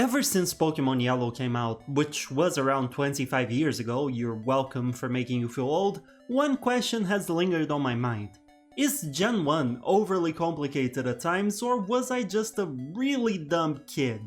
Ever since Pokemon Yellow came out, which was around 25 years ago, you're welcome for making you feel old, one question has lingered on my mind. Is Gen 1 overly complicated at times, or was I just a really dumb kid?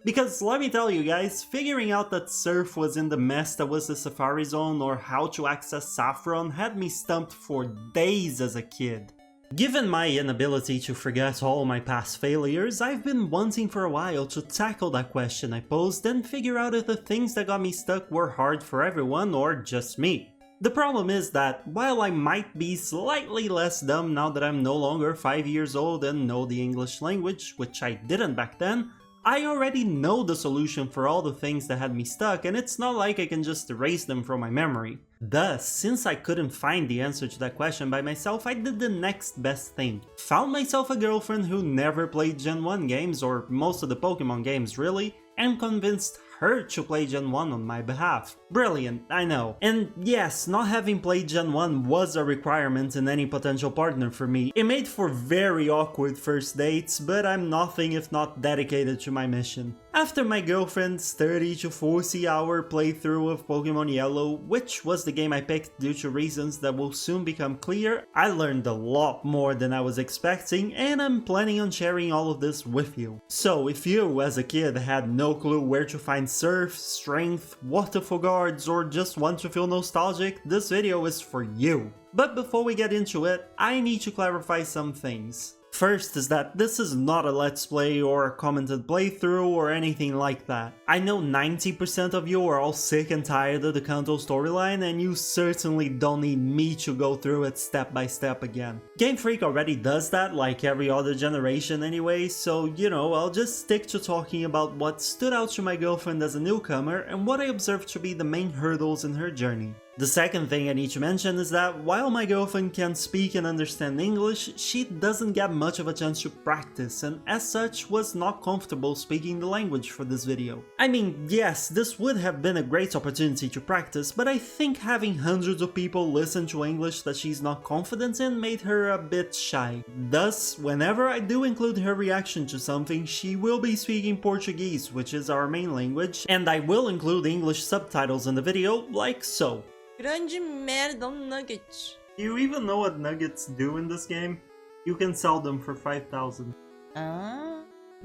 Because let me tell you guys, figuring out that Surf was in the mess that was the Safari Zone or how to access Saffron had me stumped for days as a kid. Given my inability to forget all my past failures, I've been wanting for a while to tackle that question I posed and figure out if the things that got me stuck were hard for everyone or just me. The problem is that, while I might be slightly less dumb now that I'm no longer 5 years old and know the English language, which I didn't back then, I already know the solution for all the things that had me stuck, and it's not like I can just erase them from my memory. Thus, since I couldn't find the answer to that question by myself, I did the next best thing. Found myself a girlfriend who never played Gen 1 games, or most of the Pokemon games really, and convinced her to play Gen 1 on my behalf. Brilliant, I know. And yes, not having played Gen 1 was a requirement in any potential partner for me. It made for very awkward first dates, but I'm nothing if not dedicated to my mission. After my girlfriend's 30 to 40 hour playthrough of Pokemon Yellow, which was the game I picked due to reasons that will soon become clear, I learned a lot more than I was expecting, and I'm planning on sharing all of this with you. So if you as a kid had no clue where to find Surf, Strength, Waterfall Guards, or just want to feel nostalgic, this video is for you. But before we get into it, I need to clarify some things. First is that this is not a let's play or a commented playthrough or anything like that. I know 90% of you are all sick and tired of the Kanto storyline, and you certainly don't need me to go through it step by step again. Game Freak already does that like every other generation anyway, so you know, I'll just stick to talking about what stood out to my girlfriend as a newcomer and what I observed to be the main hurdles in her journey. The second thing I need to mention is that while my girlfriend can speak and understand English, she doesn't get much of a chance to practice, and as such was not comfortable speaking the language for this video. I mean, yes, this would have been a great opportunity to practice, but I think having hundreds of people listen to English that she's not confident in made her a bit shy. Thus, whenever I do include her reaction to something, she will be speaking Portuguese, which is our main language, and I will include English subtitles in the video, like so. Grande merda, nuggets. Do you even know what nuggets do in this game? You can sell them for 5,000.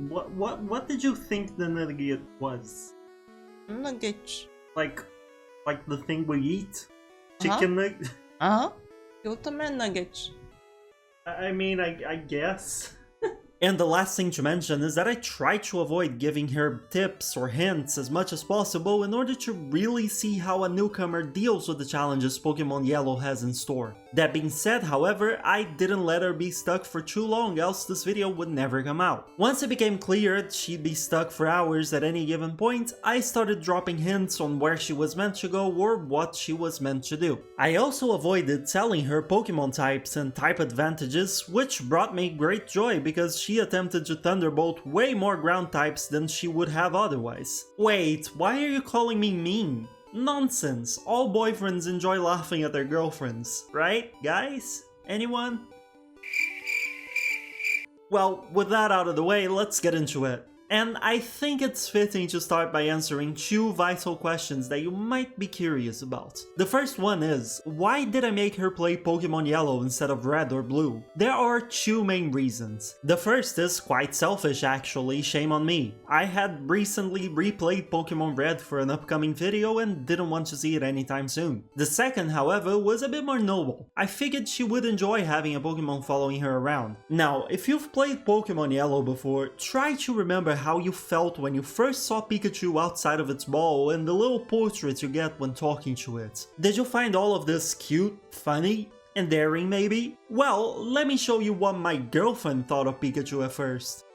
What did you think the nugget was? Nuggets. Like the thing we eat? Chicken nugget? Eu também nuggets. I mean, I guess. And the last thing to mention is that I try to avoid giving her tips or hints as much as possible in order to really see how a newcomer deals with the challenges Pokemon Yellow has in store. That being said, however, I didn't let her be stuck for too long, else this video would never come out. Once it became clear she'd be stuck for hours at any given point, I started dropping hints on where she was meant to go or what she was meant to do. I also avoided telling her Pokemon types and type advantages, which brought me great joy because she attempted to thunderbolt way more ground types than she would have otherwise. Wait, why are you calling me mean? Nonsense, all boyfriends enjoy laughing at their girlfriends, right, guys? Anyone? Well, with that out of the way, let's get into it. And I think it's fitting to start by answering two vital questions that you might be curious about. The first one is, why did I make her play Pokemon Yellow instead of Red or Blue? There are two main reasons. The first is quite selfish actually, shame on me. I had recently replayed Pokemon Red for an upcoming video and didn't want to see it anytime soon. The second, however, was a bit more noble. I figured she would enjoy having a Pokemon following her around. Now, if you've played Pokemon Yellow before, try to remember how you felt when you first saw Pikachu outside of its ball and the little portrait you get when talking to it. Did you find all of this cute, funny, endearing maybe? Well, let me show you what my girlfriend thought of Pikachu at first.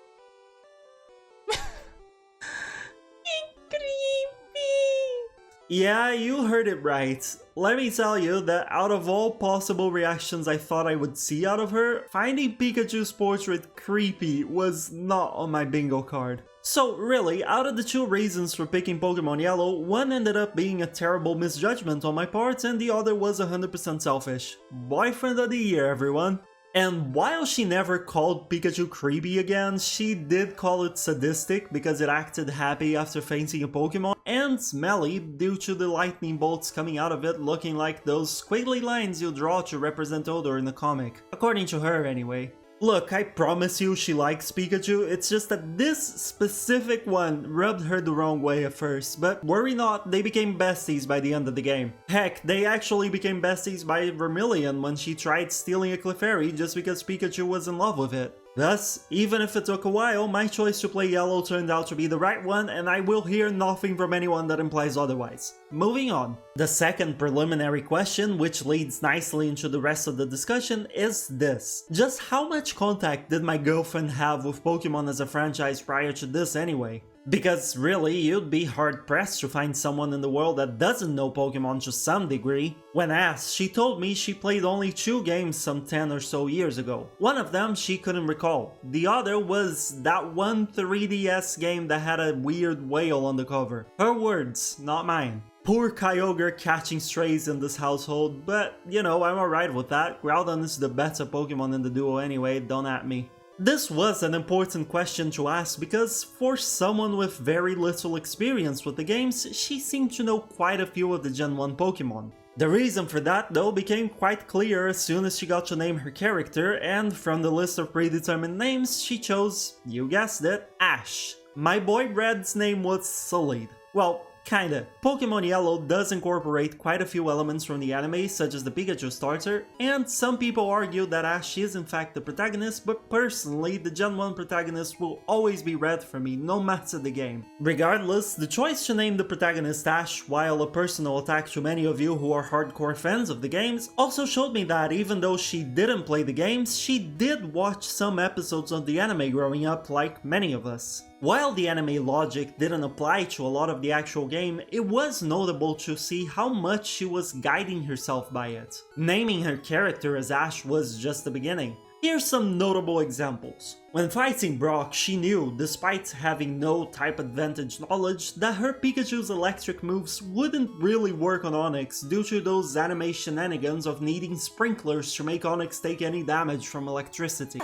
Yeah, you heard it right. Let me tell you that out of all possible reactions I thought I would see out of her, finding Pikachu's portrait creepy was not on my bingo card. So really, out of the two reasons for picking Pokemon Yellow, one ended up being a terrible misjudgment on my part and the other was 100% selfish. Boyfriend of the year, everyone. And while she never called Pikachu creepy again, she did call it sadistic because it acted happy after fainting a Pokemon, and smelly due to the lightning bolts coming out of it looking like those squiggly lines you draw to represent odor in the comic. According to her, anyway. Look, I promise you she likes Pikachu, it's just that this specific one rubbed her the wrong way at first, but worry not, they became besties by the end of the game. Heck, they actually became besties by Vermilion when she tried stealing a Clefairy just because Pikachu was in love with it. Thus, even if it took a while, my choice to play Yellow turned out to be the right one, and I will hear nothing from anyone that implies otherwise. Moving on. The second preliminary question, which leads nicely into the rest of the discussion, is this. Just how much contact did my girlfriend have with Pokémon as a franchise prior to this anyway? Because really, you'd be hard-pressed to find someone in the world that doesn't know Pokémon to some degree. When asked, she told me she played only 2 games some 10 or so years ago. One of them she couldn't recall. The other was that one 3DS game that had a weird whale on the cover. Her words, not mine. Poor Kyogre catching strays in this household, but you know, I'm alright with that. Groudon is the better Pokémon in the duo anyway, don't at me. This was an important question to ask because for someone with very little experience with the games, she seemed to know quite a few of the Gen 1 Pokémon. The reason for that though became quite clear as soon as she got to name her character, and from the list of predetermined names she chose, you guessed it, Ash. My boy Red's name was Sullied. Well, kinda. Pokémon Yellow does incorporate quite a few elements from the anime, such as the Pikachu starter, and some people argue that Ash is in fact the protagonist, but personally, the Gen 1 protagonist will always be Red for me, no matter the game. Regardless, the choice to name the protagonist Ash, while a personal attack to many of you who are hardcore fans of the games, also showed me that even though she didn't play the games, she did watch some episodes of the anime growing up like many of us. While the anime logic didn't apply to a lot of the actual game, it was notable to see how much she was guiding herself by it. Naming her character as Ash was just the beginning. Here's some notable examples. When fighting Brock, she knew, despite having no type advantage knowledge, that her Pikachu's electric moves wouldn't really work on Onix due to those anime shenanigans of needing sprinklers to make Onix take any damage from electricity.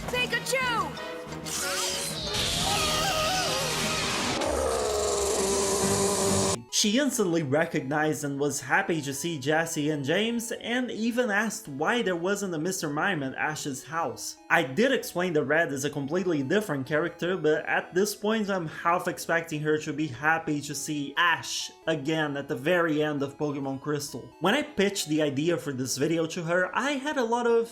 Pikachu! She instantly recognized and was happy to see Jessie and James, and even asked why there wasn't a Mr. Mime at Ash's house. I did explain that Red is a completely different character, but at this point I'm half expecting her to be happy to see Ash again at the very end of Pokemon Crystal. When I pitched the idea for this video to her, I had a lot of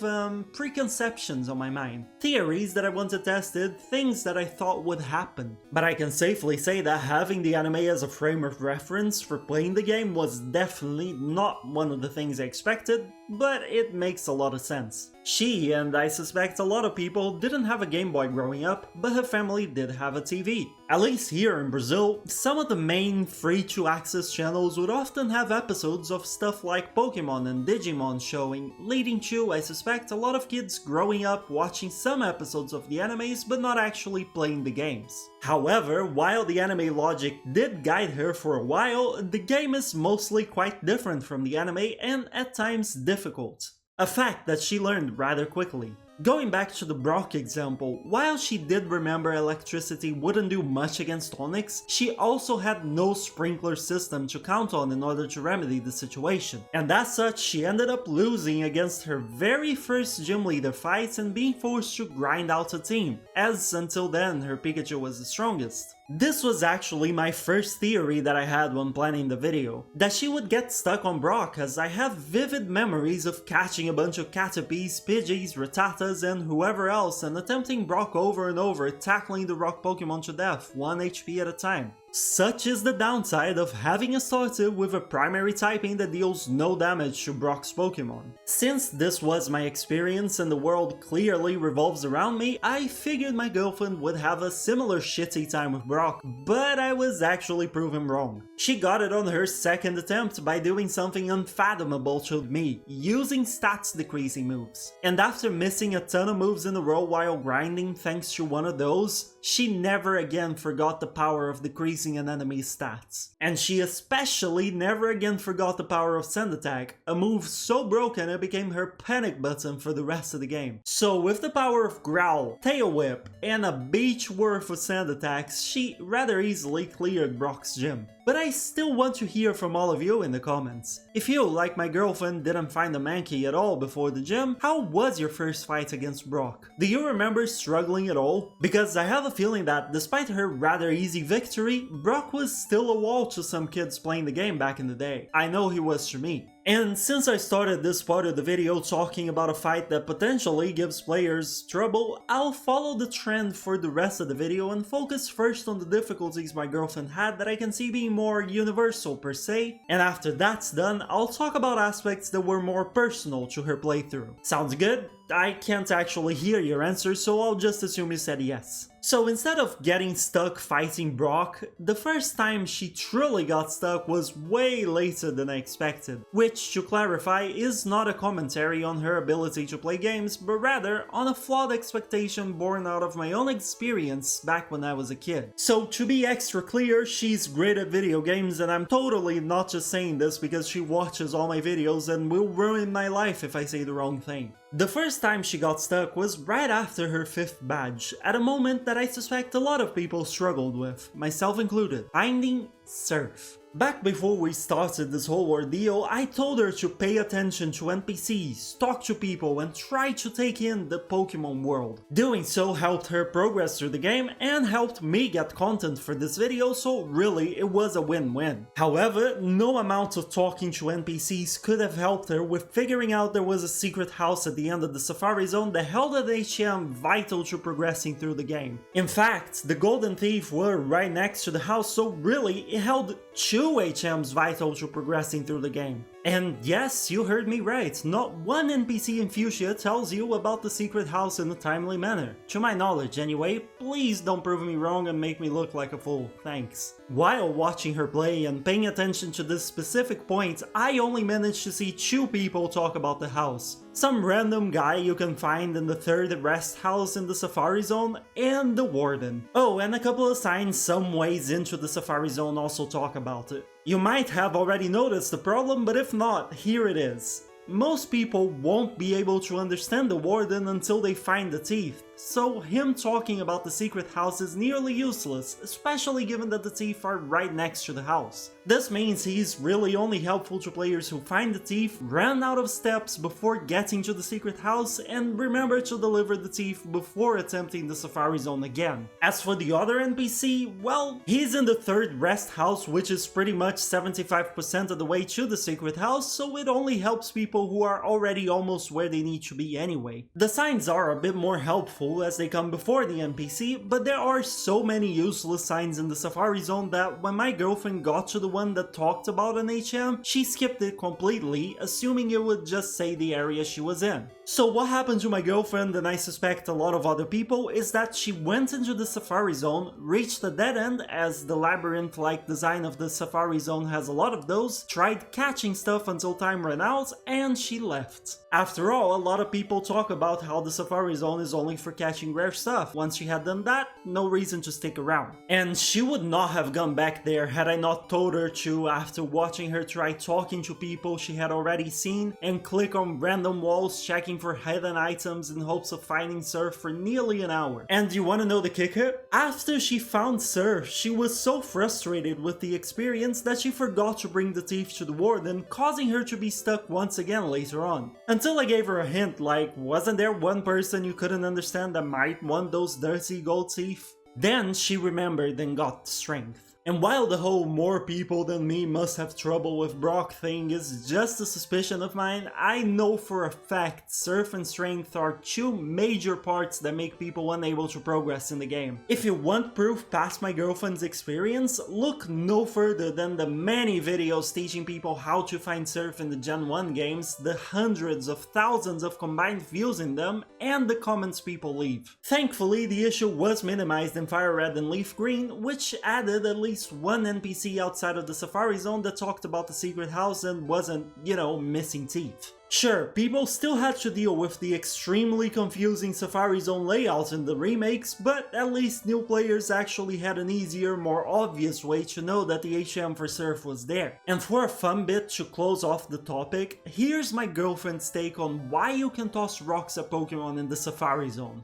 preconceptions on my mind. Theories that I wanted tested, things that I thought would happen. But I can safely say that having the anime as a frame of reference for playing the game was definitely not one of the things I expected, but it makes a lot of sense. She, and I suspect a lot of people, didn't have a Game Boy growing up, but her family did have a TV. At least here in Brazil, some of the main free-to-access channels would often have episodes of stuff like Pokémon and Digimon showing, leading to, I suspect, a lot of kids growing up watching some episodes of the animes but not actually playing the games. However, while the anime logic did guide her for a while, the game is mostly quite different from the anime and at times difficult. A fact that she learned rather quickly. Going back to the Brock example, while she did remember electricity wouldn't do much against Onix, she also had no sprinkler system to count on in order to remedy the situation. And as such, she ended up losing against her very first gym leader fight and being forced to grind out a team, as until then her Pikachu was the strongest. This was actually my first theory that I had when planning the video, that she would get stuck on Brock, as I have vivid memories of catching a bunch of Caterpies, Pidgeys, Rattatas, and whoever else and attempting Brock over and over, tackling the rock Pokemon to death, 1 HP at a time. Such is the downside of having a starter with a primary typing that deals no damage to Brock's Pokemon. Since this was my experience and the world clearly revolves around me, I figured my girlfriend would have a similar shitty time with Brock, but I was actually proven wrong. She got it on her second attempt by doing something unfathomable to me, using stats decreasing moves. And after missing a ton of moves in a row while grinding thanks to one of those, she never again forgot the power of decreasing an enemy's stats. And she especially never again forgot the power of Sand Attack, a move so broken it became her panic button for the rest of the game. So with the power of Growl, Tail Whip, and a beach worth of Sand Attacks, she rather easily cleared Brock's gym. But I still want to hear from all of you in the comments. If you, like my girlfriend, didn't find the Mankey at all before the gym, how was your first fight against Brock? Do you remember struggling at all? Because I have a feeling that, despite her rather easy victory, Brock was still a wall to some kids playing the game back in the day. I know he was to me. And since I started this part of the video talking about a fight that potentially gives players trouble, I'll follow the trend for the rest of the video and focus first on the difficulties my girlfriend had that I can see being more universal per se, and after that's done, I'll talk about aspects that were more personal to her playthrough. Sounds good? I can't actually hear your answer, so I'll just assume you said yes. So instead of getting stuck fighting Brock, the first time she truly got stuck was way later than I expected, which, to clarify, is not a commentary on her ability to play games, but rather on a flawed expectation born out of my own experience back when I was a kid. So to be extra clear, she's great at video games, and I'm totally not just saying this because she watches all my videos and will ruin my life if I say the wrong thing. The first time she got stuck was right after her 5th badge, at a moment that I suspect a lot of people struggled with, myself included, finding Surf. Back before we started this whole ordeal, I told her to pay attention to NPCs, talk to people, and try to take in the Pokémon world. Doing so helped her progress through the game and helped me get content for this video, so really it was a win-win. However, no amount of talking to NPCs could have helped her with figuring out there was a secret house at the end of the Safari Zone that held an HM vital to progressing through the game. In fact, the Golden Thief were right next to the house, so really it held 2 HMs vital to progressing through the game. And yes, you heard me right, not one NPC in Fuchsia tells you about the secret house in a timely manner. To my knowledge anyway, please don't prove me wrong and make me look like a fool, thanks. While watching her play and paying attention to this specific point, I only managed to see 2 people talk about the house. Some random guy you can find in the 3rd rest house in the Safari Zone, and the Warden. Oh, and a couple of signs some ways into the Safari Zone also talk about it. You might have already noticed the problem, but if not, here it is. Most people won't be able to understand the Warden until they find the teeth, so him talking about the secret house is nearly useless, especially given that the teeth are right next to the house. This means he's really only helpful to players who find the teeth, run out of steps before getting to the secret house, and remember to deliver the teeth before attempting the Safari Zone again. As for the other NPC, well, he's in the 3rd rest house, which is pretty much 75% of the way to the secret house, so it only helps people who are already almost where they need to be anyway. The signs are a bit more helpful as they come before the NPC, but there are so many useless signs in the Safari Zone that when my girlfriend got to the one that talked about an HM, she skipped it completely, assuming it would just say the area she was in. So what happened to my girlfriend, and I suspect a lot of other people, is that she went into the Safari Zone, reached a dead end, as the labyrinth-like design of the Safari Zone has a lot of those, tried catching stuff until time ran out, and she left. After all, a lot of people talk about how the Safari Zone is only for catching rare stuff. Once she had done that, no reason to stick around. And she would not have gone back there had I not told her to, after watching her try talking to people she had already seen and click on random walls checking for hidden items in hopes of finding Surf for nearly an hour. And you wanna know the kicker? After she found Surf, she was so frustrated with the experience that she forgot to bring the teeth to the Warden, causing her to be stuck once again later on. Until I gave her a hint like, wasn't there one person you couldn't understand that might want those dirty gold teeth? Then she remembered and got strength. And while the whole more people than me must have trouble with Brock thing is just a suspicion of mine, I know for a fact Surf and Strength are 2 major parts that make people unable to progress in the game. If you want proof past my girlfriend's experience, look no further than the many videos teaching people how to find Surf in the Gen 1 games, the hundreds of thousands of combined views in them, and the comments people leave. Thankfully, the issue was minimized in Fire Red and Leaf Green, which added at least least one NPC outside of the Safari Zone that talked about the secret house and wasn't, you know, missing teeth. Sure, people still had to deal with the extremely confusing Safari Zone layout in the remakes, but at least new players actually had an easier, more obvious way to know that the HM for Surf was there. And for a fun bit to close off the topic, here's my girlfriend's take on why you can toss rocks at Pokémon in the Safari Zone.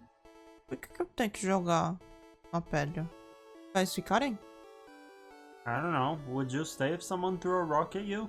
Por que eu tenho que jogar a pedra? Pra eles ficarem? I don't know, would you stay if someone threw a rock at you?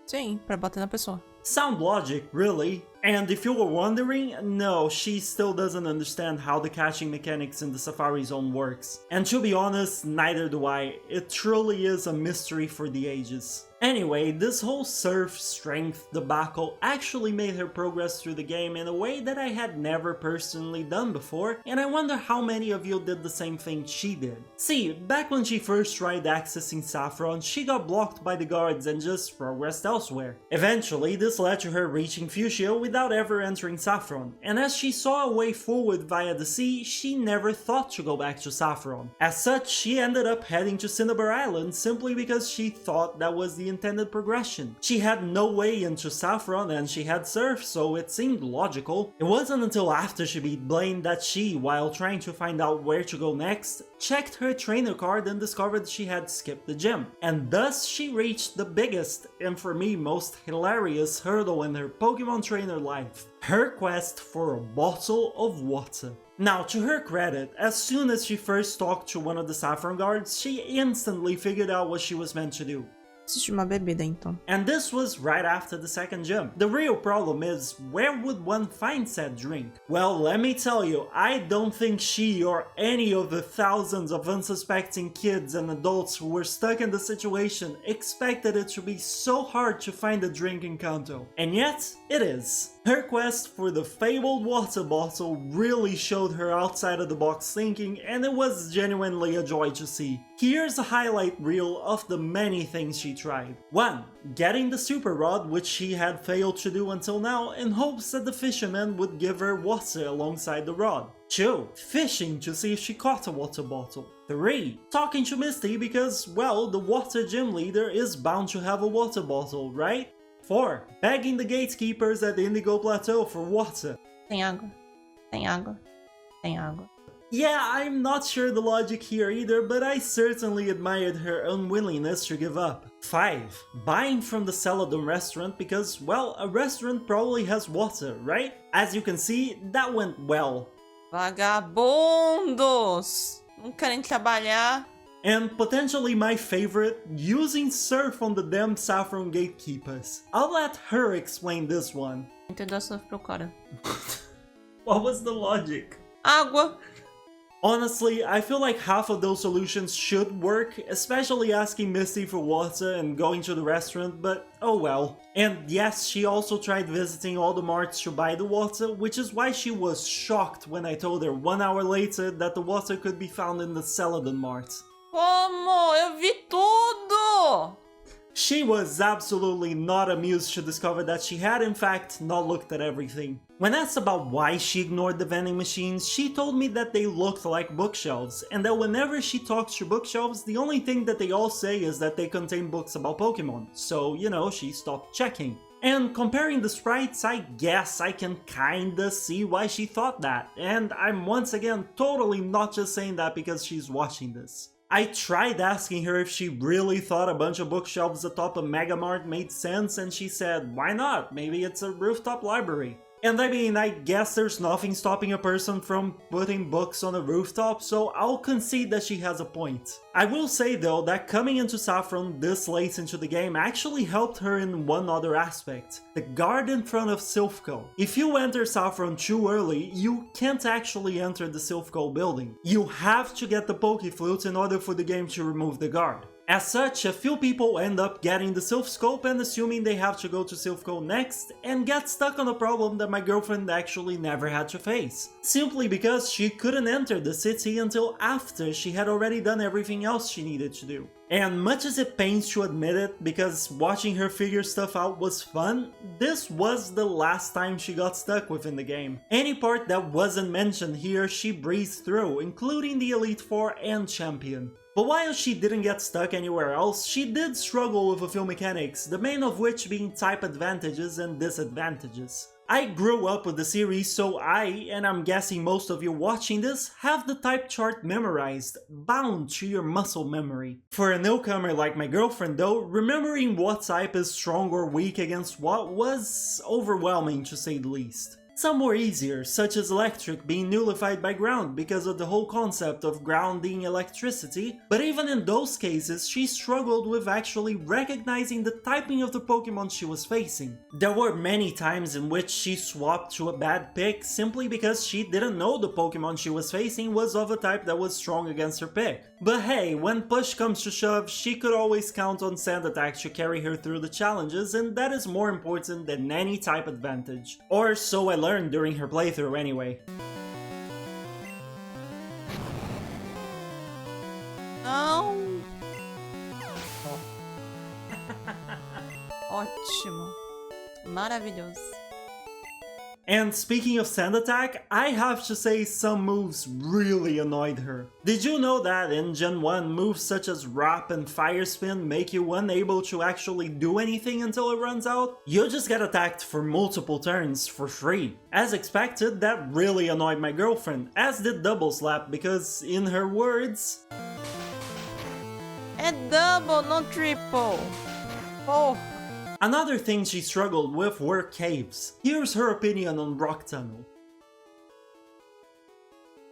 Sim, pra bater na pessoa. Sound logic, really. And if you were wondering, no, she still doesn't understand how the catching mechanics in the Safari Zone works. And to be honest, neither do I. It truly is a mystery for the ages. Anyway, this whole surf strength debacle actually made her progress through the game in a way that I had never personally done before, and I wonder how many of you did the same thing she did. See, back when she first tried accessing Saffron, she got blocked by the guards and just progressed elsewhere. Eventually, this led to her reaching Fuchsia without ever entering Saffron, and as she saw a way forward via the sea, she never thought to go back to Saffron. As such, she ended up heading to Cinnabar Island simply because she thought that was the intended progression. She had no way into Saffron and she had Surf, so it seemed logical. It wasn't until after she beat Blaine that she, while trying to find out where to go next, checked her trainer card and discovered she had skipped the gym. And thus she reached the biggest, and for me most hilarious hurdle in her Pokemon trainer life. Her quest for a bottle of water. Now, to her credit, as soon as she first talked to one of the Saffron guards, she instantly figured out what she was meant to do. Preciso de uma bebida, então. And this was right after the second gym. The real problem is, where would one find said drink? Well, let me tell you, I don't think she or any of the thousands of unsuspecting kids and adults who were stuck in the situation expected it to be so hard to find a drink in Kanto. And yet, it is. Her quest for the fabled water bottle really showed her outside of the box thinking, and it was genuinely a joy to see. Here's a highlight reel of the many things she tried. 1. Getting the super rod, which she had failed to do until now, in hopes that the fisherman would give her water alongside the rod. 2. Fishing to see if she caught a water bottle. 3. Talking to Misty because, well, the water gym leader is bound to have a water bottle, right? 4. Begging the gatekeepers at the Indigo Plateau for water. Tem água. Tem água. Tem água. Yeah, I'm not sure the logic here either, but I certainly admired her unwillingness to give up. 5. Buying from the Celadon restaurant because, well, a restaurant probably has water, right? As you can see, that went well. Vagabundos! Não querem trabalhar. And potentially my favorite, using Surf on the damn Saffron gatekeepers. I'll let her explain this one. Entendeu essa pro cara? What was the logic? Água! Honestly, I feel like half of those solutions should work, especially asking Misty for water and going to the restaurant, but oh well. And yes, she also tried visiting all the marts to buy the water, which is why she was shocked when I told her 1 hour later that the water could be found in the Celadon mart. Como? Eu vi tudo! She was absolutely not amused to discover that she had in fact not looked at everything. When asked about why she ignored the vending machines, she told me that they looked like bookshelves, and that whenever she talks to bookshelves, the only thing that they all say is that they contain books about Pokemon, so, you know, she stopped checking. And comparing the sprites, I guess I can kinda see why she thought that, and I'm once again totally not just saying that because she's watching this. I tried asking her if she really thought a bunch of bookshelves atop a Mega Mart made sense, and she said, why not? Maybe it's a rooftop library. And I mean, I guess there's nothing stopping a person from putting books on a rooftop, so I'll concede that she has a point. I will say though that coming into Saffron this late into the game actually helped her in one other aspect. The guard in front of Silphco. If you enter Saffron too early, you can't actually enter the Silphco building. You have to get the Pokeflute in order for the game to remove the guard. As such, a few people end up getting the Silph Scope and assuming they have to go to Silphco next, and get stuck on a problem that my girlfriend actually never had to face. Simply because she couldn't enter the city until after she had already done everything else she needed to do. And much as it pains to admit it, because watching her figure stuff out was fun, this was the last time she got stuck within the game. Any part that wasn't mentioned here she breezed through, including the Elite Four and Champion. But while she didn't get stuck anywhere else, she did struggle with a few mechanics, the main of which being type advantages and disadvantages. I grew up with the series, so I, and I'm guessing most of you watching this, have the type chart memorized, bound to your muscle memory. For a newcomer like my girlfriend though, remembering what type is strong or weak against what was overwhelming to say the least. Some were easier, such as electric being nullified by ground because of the whole concept of grounding electricity, but even in those cases she struggled with actually recognizing the typing of the Pokemon she was facing. There were many times in which she swapped to a bad pick simply because she didn't know the Pokemon she was facing was of a type that was strong against her pick. But hey, when push comes to shove, she could always count on Sand Attack to carry her through the challenges, and that is more important than any type advantage. Or so I learned during her playthrough anyway. Não! Ótimo. Maravilhoso. And speaking of Sand Attack, I have to say some moves really annoyed her. Did you know that in Gen 1, moves such as Wrap and Fire Spin make you unable to actually do anything until it runs out? You just get attacked for multiple turns for free. As expected, that really annoyed my girlfriend, as did Double Slap because, in her words... É double, não triple. Oh. Another thing she struggled with were caves. Here's her opinion on Rock Tunnel.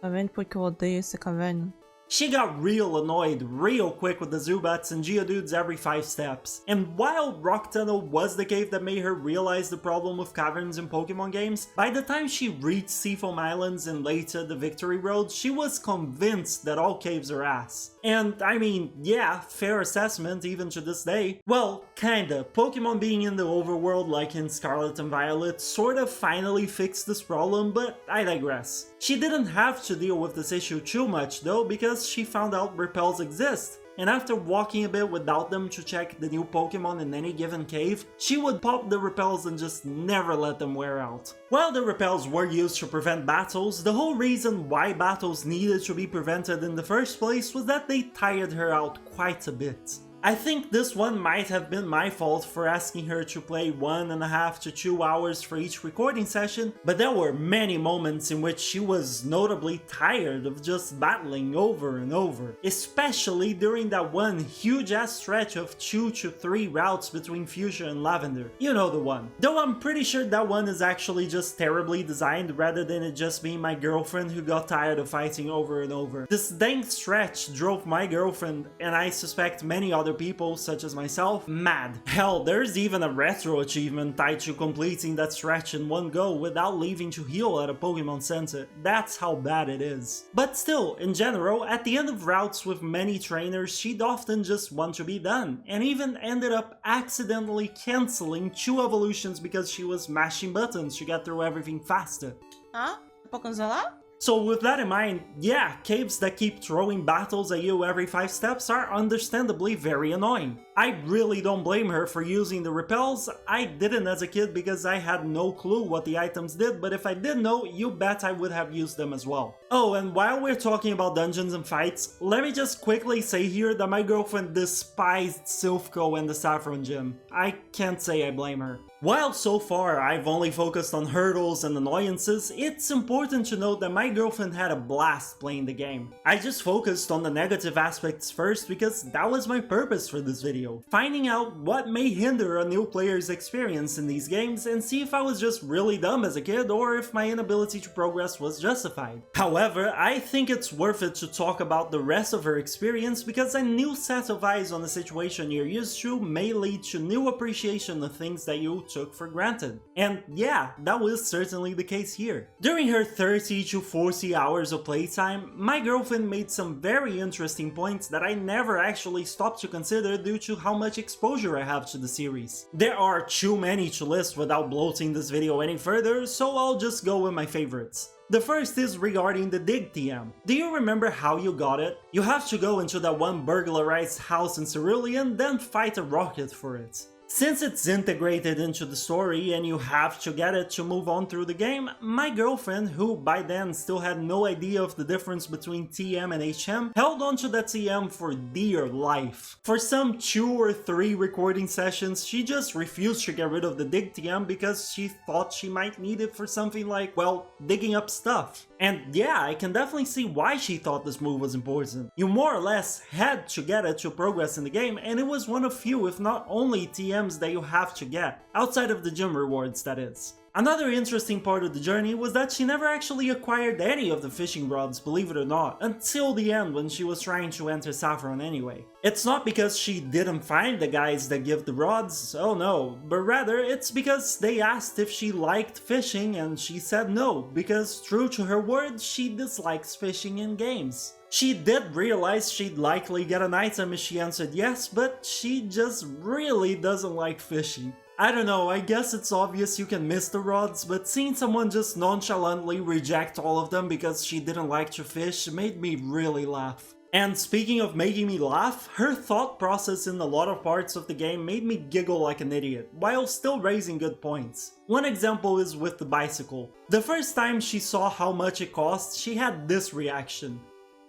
Tá vendo porque eu odeio esse caverna? She got real annoyed real quick with the Zubats and Geodudes every 5 steps. And while Rock Tunnel was the cave that made her realize the problem with caverns in Pokemon games, by the time she reached Seafoam Islands and later the Victory Road, she was convinced that all caves are ass. And I mean, yeah, fair assessment even to this day. Well, kinda. Pokemon being in the overworld like in Scarlet and Violet sort of finally fixed this problem, but I digress. She didn't have to deal with this issue too much though, because she found out repels exist. And after walking a bit without them to check the new Pokemon in any given cave, she would pop the repels and just never let them wear out. While the repels were used to prevent battles, the whole reason why battles needed to be prevented in the first place was that they tired her out quite a bit. I think this one might have been my fault for asking her to play 1.5 to 2 hours for each recording session, but there were many moments in which she was notably tired of just battling over and over, especially during that one huge ass stretch of 2 to 3 routes between Fuchsia and Lavender. You know the one. Though I'm pretty sure that one is actually just terribly designed rather than it just being my girlfriend who got tired of fighting over and over. This dang stretch drove my girlfriend, and I suspect many other people, such as myself, mad. Hell, there's even a retro achievement tied to completing that stretch in one go without leaving to heal at a Pokemon Center. That's how bad it is. But still, in general, at the end of routes with many trainers, she'd often just want to be done, and even ended up accidentally cancelling 2 evolutions because she was mashing buttons to get through everything faster. Ah? Pra cancelar? So with that in mind, yeah, caves that keep throwing battles at you every 5 steps are understandably very annoying. I really don't blame her for using the repels. I didn't as a kid because I had no clue what the items did, but if I did know, you bet I would have used them as well. Oh, and while we're talking about dungeons and fights, let me just quickly say here that my girlfriend despised Silphco and the Saffron gym. I can't say I blame her. While so far I've only focused on hurdles and annoyances, it's important to note that my girlfriend had a blast playing the game. I just focused on the negative aspects first because that was my purpose for this video. Finding out what may hinder a new player's experience in these games and see if I was just really dumb as a kid or if my inability to progress was justified. However, I think it's worth it to talk about the rest of her experience because a new set of eyes on a situation you're used to may lead to new appreciation of things that you took for granted. And yeah, that was certainly the case here. During her 30 to 40 hours of playtime, my girlfriend made some very interesting points that I never actually stopped to consider due to how much exposure I have to the series. There are too many to list without bloating this video any further, so I'll just go with my favorites. The first is regarding the Dig TM. Do you remember how you got it? You have to go into that one burglarized house in Cerulean, then fight a rocket for it. Since it's integrated into the story and you have to get it to move on through the game, my girlfriend, who by then still had no idea of the difference between TM and HM, held onto that TM for dear life. For some 2 or 3 recording sessions, she just refused to get rid of the dig TM because she thought she might need it for something like, well, digging up stuff. And yeah, I can definitely see why she thought this move was important. You more or less had to get it to progress in the game, and it was one of few, if not only, TMs that you have to get, outside of the gym rewards, that is. Another interesting part of the journey was that she never actually acquired any of the fishing rods, believe it or not, until the end when she was trying to enter Saffron anyway. It's not because she didn't find the guys that give the rods, oh no, but rather it's because they asked if she liked fishing and she said no, because true to her word, she dislikes fishing in games. She did realize she'd likely get an item if she answered yes, but she just really doesn't like fishing. I don't know, I guess it's obvious you can miss the rods, but seeing someone just nonchalantly reject all of them because she didn't like to fish made me really laugh. And speaking of making me laugh, her thought process in a lot of parts of the game made me giggle like an idiot, while still raising good points. One example is with the bicycle. The first time she saw how much it cost, she had this reaction.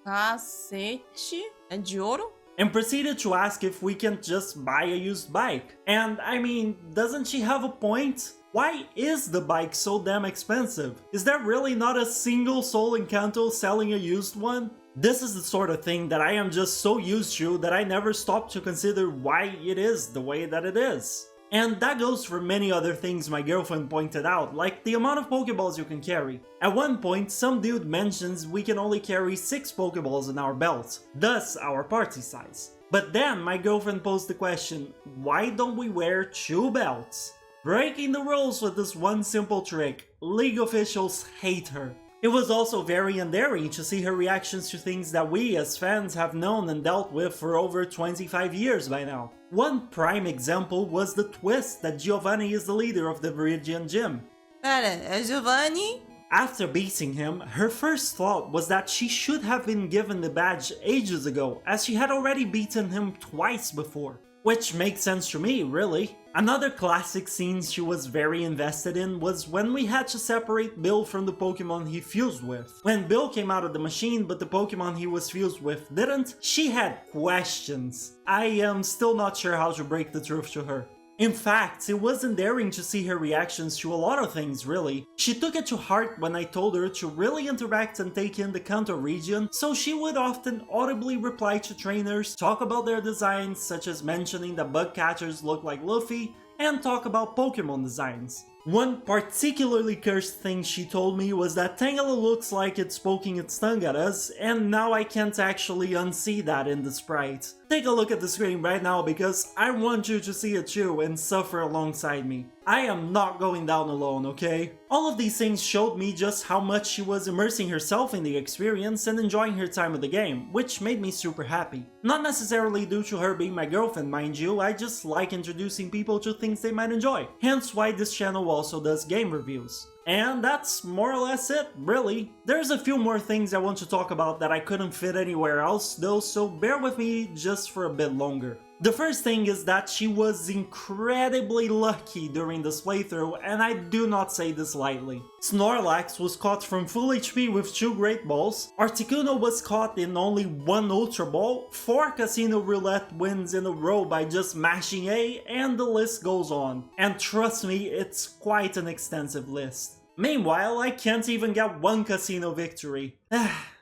Cacete, é de ouro? And proceeded to ask if we can just buy a used bike. And I mean, doesn't she have a point? Why is the bike so damn expensive? Is there really not a single soul in Kanto selling a used one? This is the sort of thing that I am just so used to that I never stop to consider why it is the way that it is. And that goes for many other things my girlfriend pointed out, like the amount of Pokeballs you can carry. At one point, some dude mentions we can only carry 6 Pokeballs in our belt, thus our party size. But then my girlfriend posed the question, why don't we wear 2 belts? Breaking the rules with this one simple trick, League officials hate her. It was also very endearing to see her reactions to things that we as fans have known and dealt with for over 25 years by now. One prime example was the twist that Giovanni is the leader of the Viridian Gym. Pera, é Giovanni? After beating him, her first thought was that she should have been given the badge ages ago, as she had already beaten him twice before. Which makes sense to me, really. Another classic scene she was very invested in was when we had to separate Bill from the Pokemon he fused with. When Bill came out of the machine but the Pokemon he was fused with didn't, she had questions. I am still not sure how to break the truth to her. In fact, it was endearing to see her reactions to a lot of things, really. She took it to heart when I told her to really interact and take in the Kanto region, so she would often audibly reply to trainers, talk about their designs, such as mentioning that bug catchers look like Luffy, and talk about Pokemon designs. One particularly cursed thing she told me was that Tangela looks like it's poking its tongue at us, and now I can't actually unsee that in the sprite. Take a look at the screen right now because I want you to see it too and suffer alongside me. I am not going down alone, okay? All of these things showed me just how much she was immersing herself in the experience and enjoying her time with the game, which made me super happy. Not necessarily due to her being my girlfriend, mind you, I just like introducing people to things they might enjoy. Hence why this channel also does game reviews. And that's more or less it, really. There's a few more things I want to talk about that I couldn't fit anywhere else though, so bear with me just for a bit longer. The first thing is that she was incredibly lucky during this playthrough, and I do not say this lightly. Snorlax was caught from full HP with 2 Great Balls, Articuno was caught in only 1 Ultra Ball, 4 Casino Roulette wins in a row by just mashing A, and the list goes on. And trust me, it's quite an extensive list. Meanwhile, I can't even get 1 casino victory.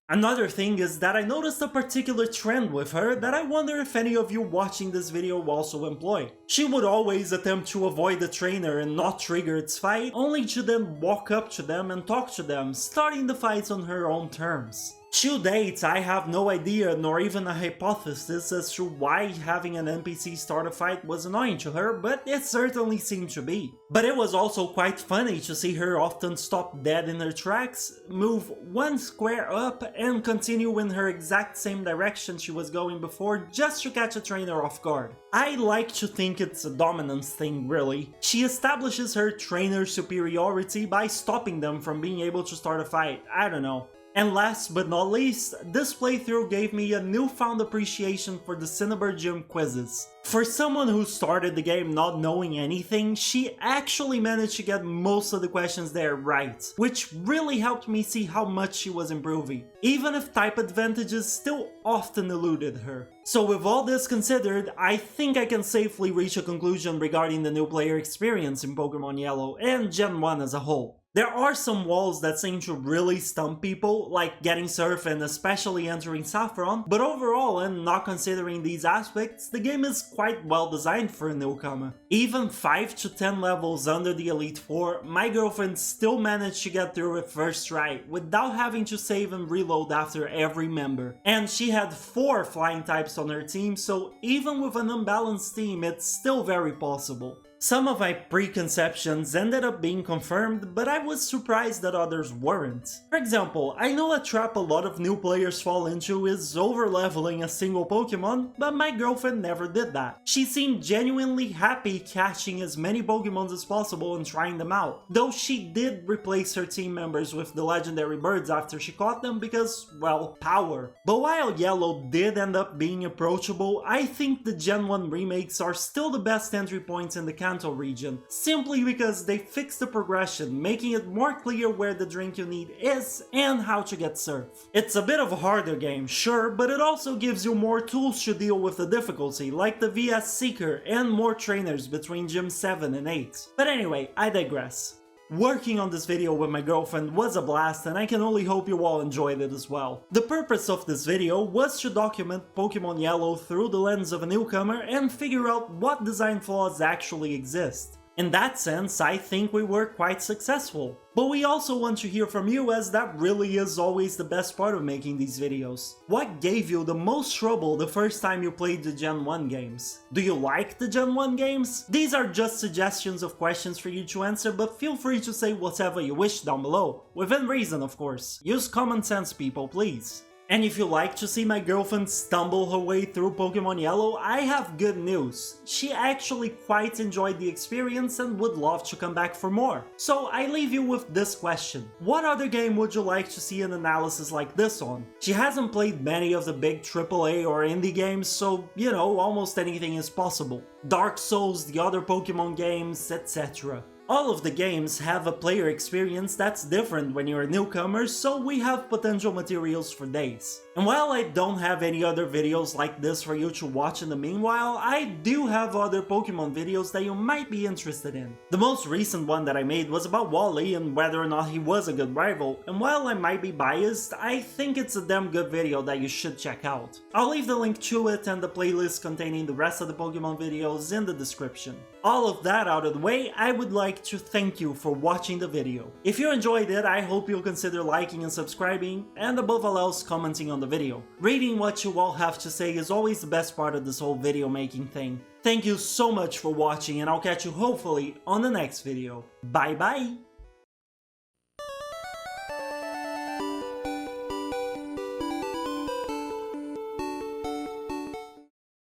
Another thing is that I noticed a particular trend with her that I wonder if any of you watching this video also employ. She would always attempt to avoid the trainer and not trigger its fight, only to then walk up to them and talk to them, starting the fights on her own terms. To date, I have no idea nor even a hypothesis as to why having an NPC start a fight was annoying to her, but it certainly seemed to be. But it was also quite funny to see her often stop dead in her tracks, move 1 square up, and continue in her exact same direction she was going before just to catch a trainer off guard. I like to think it's a dominance thing, really. She establishes her trainer superiority by stopping them from being able to start a fight, I don't know. And last but not least, this playthrough gave me a newfound appreciation for the Cinnabar Gym quizzes. For someone who started the game not knowing anything, she actually managed to get most of the questions there right, which really helped me see how much she was improving, even if type advantages still often eluded her. So with all this considered, I think I can safely reach a conclusion regarding the new player experience in Pokemon Yellow and Gen 1 as a whole. There are some walls that seem to really stump people, like getting Surf and especially entering Saffron, but overall, and not considering these aspects, the game is quite well designed for a newcomer. Even 5 to 10 levels under the Elite Four, my girlfriend still managed to get through it first try, without having to save and reload after every member. And she had 4 flying types on her team, so even with an unbalanced team, it's still very possible. Some of my preconceptions ended up being confirmed, but I was surprised that others weren't. For example, I know a trap a lot of new players fall into is over-leveling a single Pokemon, but my girlfriend never did that. She seemed genuinely happy catching as many Pokemons as possible and trying them out, though she did replace her team members with the legendary birds after she caught them because, well, power. But while Yellow did end up being approachable, I think the Gen 1 remakes are still the best entry points in the Kanto region, simply because they fix the progression, making it more clear where the drink you need is and how to get Surf. It's a bit of a harder game, sure, but it also gives you more tools to deal with the difficulty, like the VS Seeker and more trainers between Gym 7 and 8. But anyway, I digress. Working on this video with my girlfriend was a blast, and I can only hope you all enjoyed it as well. The purpose of this video was to document Pokemon Yellow through the lens of a newcomer and figure out what design flaws actually exist. In that sense, I think we were quite successful. But we also want to hear from you, as that really is always the best part of making these videos. What gave you the most trouble the first time you played the Gen 1 games? Do you like the Gen 1 games? These are just suggestions of questions for you to answer, but feel free to say whatever you wish down below. Within reason, of course. Use common sense, people, please. And if you like to see my girlfriend stumble her way through Pokemon Yellow, I have good news. She actually quite enjoyed the experience and would love to come back for more. So I leave you with this question. What other game would you like to see an analysis like this on? She hasn't played many of the big AAA or indie games, so, you know, almost anything is possible. Dark Souls, the other Pokemon games, etc. All of the games have a player experience that's different when you're a newcomer, so we have potential materials for days. And while I don't have any other videos like this for you to watch in the meanwhile, I do have other Pokemon videos that you might be interested in. The most recent one that I made was about Wally and whether or not he was a good rival, and while I might be biased, I think it's a damn good video that you should check out. I'll leave the link to it and the playlist containing the rest of the Pokemon videos in the description. All of that out of the way, I would like to thank you for watching the video. If you enjoyed it, I hope you'll consider liking and subscribing, and above all else, commenting on the video. Reading what you all have to say is always the best part of this whole video making thing. Thank you so much for watching, and I'll catch you hopefully on the next video. Bye bye!